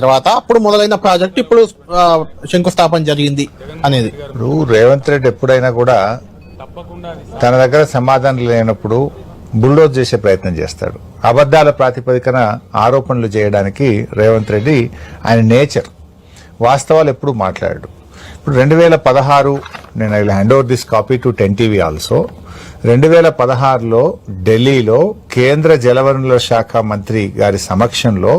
తర్వాత అప్పుడు మొదలైన ప్రాజెక్ట్ ఇప్పుడు శంకుస్థాపన జరిగింది అనేది. ఇప్పుడు రేవంత్ రెడ్డి ఎప్పుడైనా కూడా తన దగ్గర సమాధానం లేనప్పుడు బుల్డోజ్ చేసే ప్రయత్నం చేస్తాడు. అబద్దాల ప్రాతిపదికన ఆరోపణలు చేయడానికి రేవంత్ రెడ్డి ఆయన నేచర్. వాస్తవాలు ఎప్పుడు మాట్లాడాడు. ఇప్పుడు 2016 నేను I hand over this copy to 10 TV also. 2016లో ఢిల్లీలో కేంద్ర జలవనరుల శాఖ మంత్రి గారి సమక్షంలో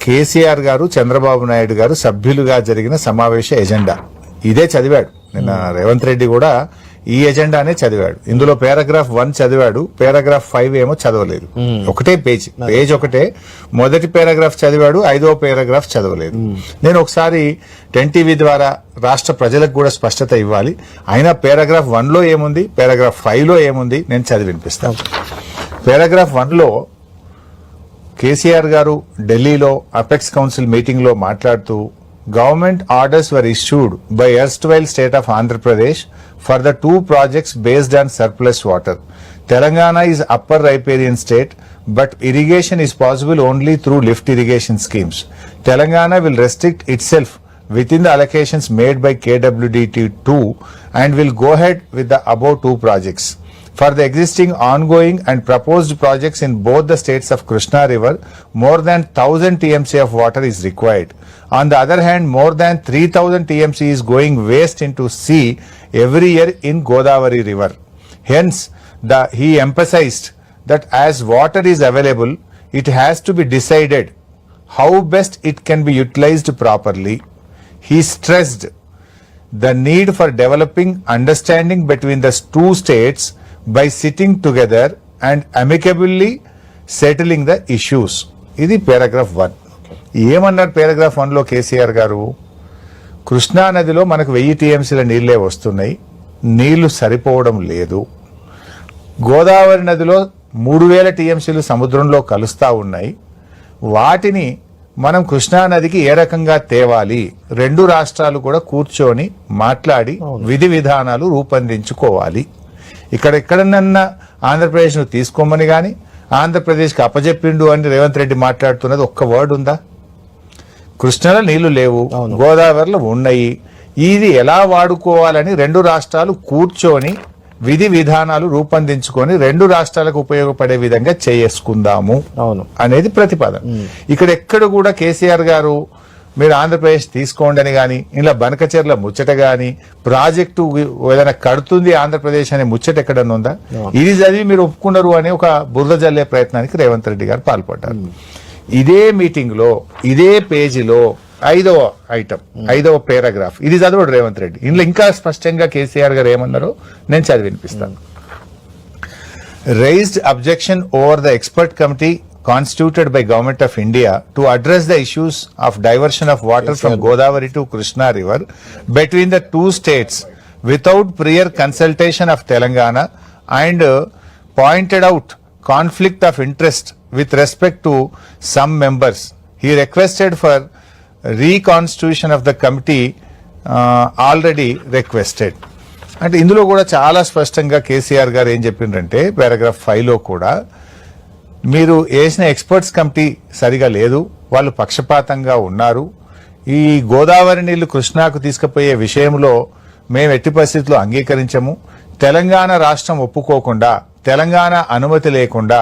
కేసీఆర్ గారు, చంద్రబాబు నాయుడు గారు సభ్యులుగా జరిగిన సమావేశ ఎజెండా ఇదే చదివాడు. నిన్న రేవంత్ రెడ్డి కూడా ఈ ఎజెండానే చదివాడు. ఇందులో పారాగ్రాఫ్ 1 చదివాడు, పారాగ్రాఫ్ 5 ఏమో చదవలేదు. ఒకటే పేజ్ ఒకటే. మొదటి పారాగ్రాఫ్ చదివాడు, 5వ పారాగ్రాఫ్ చదవలేదు. నేను ఒకసారి 10 TV ద్వారా రాష్ట్ర ప్రజలకు కూడా స్పష్టత ఇవ్వాలి. అయినా పారాగ్రాఫ్ 1లో ఏముంది, పారాగ్రాఫ్ 5లో ఏముంది నేను చదివి వినిపిస్తాను. పారాగ్రాఫ్ 1లో కేసీఆర్ గారు ఢిల్లీలో అపెక్స్ కౌన్సిల్ మీటింగ్ లో మాట్లాడుతూ government orders were issued by erstwhile state of Andhra Pradesh for the 2 projects based on surplus water. Telangana is upper riparian state, but irrigation is possible only through lift irrigation schemes. Telangana will restrict itself within the allocations made by KWDT2 and will go ahead with the above 2 projects. For the existing ongoing and proposed projects in both the states of Krishna River, more than 1000 TMC of water is required. On the other hand, more than 3000 TMC is going waste into sea every year in Godavari River. Hence, he emphasized that as water is available, it has to be decided how best it can be utilized properly. He stressed the need for developing understanding between the 2 states by sitting together and amicably settling the issues. ఇది paragraph 1. ఏమన్నారు paragraph 1లో KCR గారు? కృష్ణా నదిలో మనకు 1000 TMCల నీళ్లే వస్తున్నాయి, నీళ్లు సరిపోవడం లేదు. గోదావరి నదిలో 3000 TMCలు సముద్రంలో కలుస్తా ఉన్నాయి. వాటిని మనం కృష్ణా నదికి ఏ రకంగా తేవాలి, 2 రాష్ట్రాలు కూడా కూర్చొని మాట్లాడి విధి విధానాలు రూపొందించుకోవాలి. ఎక్కడన్నా ఆంధ్రప్రదేశ్ను తీసుకోమని గాని ఆంధ్రప్రదేశ్కి అప్పజెప్పిండు అని రేవంత్ రెడ్డి మాట్లాడుతున్నది ఒక్క వర్డ్ ఉందా? కృష్ణలో నీళ్లు లేవు, గోదావరిలో ఉన్నాయి. ఇది ఎలా వాడుకోవాలని 2 రాష్ట్రాలు కూర్చొని విధి విధానాలు రూపొందించుకొని 2 రాష్ట్రాలకు ఉపయోగపడే విధంగా చేసుకుందాము అనేది ప్రతిపాదన. ఎక్కడ కూడా కేసీఆర్ గారు మీరు ఆంధ్రప్రదేశ్ తీసుకోండి అని గాని, ఇలా బనకచెర్ల ముచ్చట గాని, ప్రాజెక్టు ఏదైనా కడుతుంది ఆంధ్రప్రదేశ్ అనే ముచ్చట ఎక్కడన్నా ఉందా? ఇది చదివి మీరు ఒప్పుకున్నారు అని ఒక బురద జల్లే ప్రయత్నానికి రేవంత్ రెడ్డి గారు పాల్పడ్డారు. ఇదే మీటింగ్ లో ఇదే పేజీలో 5వ ఐటమ్ 5వ పారాగ్రాఫ్ ఇది చదవడు రేవంత్ రెడ్డి. ఇందులో ఇంకా స్పష్టంగా కేసీఆర్ గారు ఏమన్నారో నేను చదివి వినిపిస్తాను. Raised objection over the expert committee constituted by Government of India to address the issues of diversion of water from Godavari to Krishna River between the 2 states without prior consultation of Telangana and pointed out conflict of interest with respect to some members. He requested for reconstitution of the committee already requested. అంటే ఇందులో కూడా చాలా స్పష్టంగా కేసీఆర్ గారు ఏం చెప్పిండ్రంటే paragraph 5లో కూడా మీరు వేసిన ఎక్స్పర్ట్స్ కమిటీ సరిగా లేదు, వాళ్ళు పక్షపాతంగా ఉన్నారు. ఈ గోదావరి నీళ్లు కృష్ణాకు తీసుకుపోయే విషయంలో మేము ఎట్టి పరిస్థితుల్లో అంగీకరించము. తెలంగాణ రాష్ట్రం ఒప్పుకోకుండా, తెలంగాణ అనుమతి లేకుండా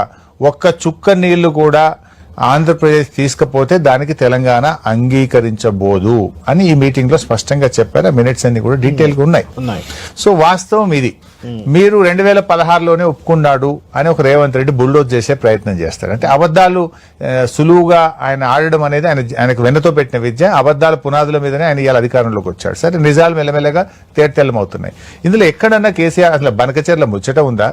ఒక్క చుక్క నీళ్లు కూడా ఆంధ్రప్రదేశ్ తీసుకపోతే దానికి తెలంగాణ అంగీకరించబోదు అని ఈ మీటింగ్ లో స్పష్టంగా చెప్పారు. మినిట్స్ అన్ని కూడా డీటెయిల్ గా ఉన్నాయి. సో వాస్తవం ఇది. మీరు 2016లోనే ఒప్పుకున్నాడు అని ఒక రేవంత్ రెడ్డి బుల్డోజ్ చేసే ప్రయత్నం చేస్తారు. అంటే అబద్దాలు సులువుగా ఆయన ఆడడం అనేది ఆయనకు వెన్నతో పెట్టిన విద్య. అబద్దాల పునాదుల మీదనే ఆయన ఇవాళ అధికారంలోకి వచ్చాడు. సరే, నిజాలు మెల్లమెల్లగా తేటతెల్లమవుతున్నాయి. ఇందులో ఎక్కడన్నా కేసీఆర్ అసలు బనకచెర్ల ముచ్చట ఉందా?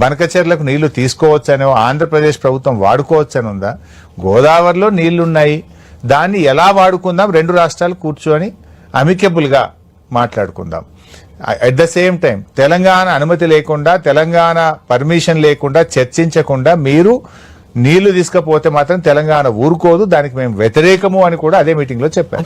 బనకచెర్లకు నీళ్లు తీసుకోవచ్చనో ఆంధ్రప్రదేశ్ ప్రభుత్వం వాడుకోవచ్చని ఉందా? గోదావరిలో నీళ్లున్నాయి, దాన్ని ఎలా వాడుకుందాం 2 రాష్ట్రాలు కూర్చొని అమికబుల్ గా మాట్లాడుకుందాం. At the same time Telangana అనుమతి లేకుండా, తెలంగాణ పర్మిషన్ లేకుండా, చర్చించకుండా మీరు నీళ్లు తీసుకపోతే మాత్రం తెలంగాణ ఊరుకోదు, దానికి మేము వ్యతిరేకము అని కూడా అదే మీటింగ్ లో చెప్పారు.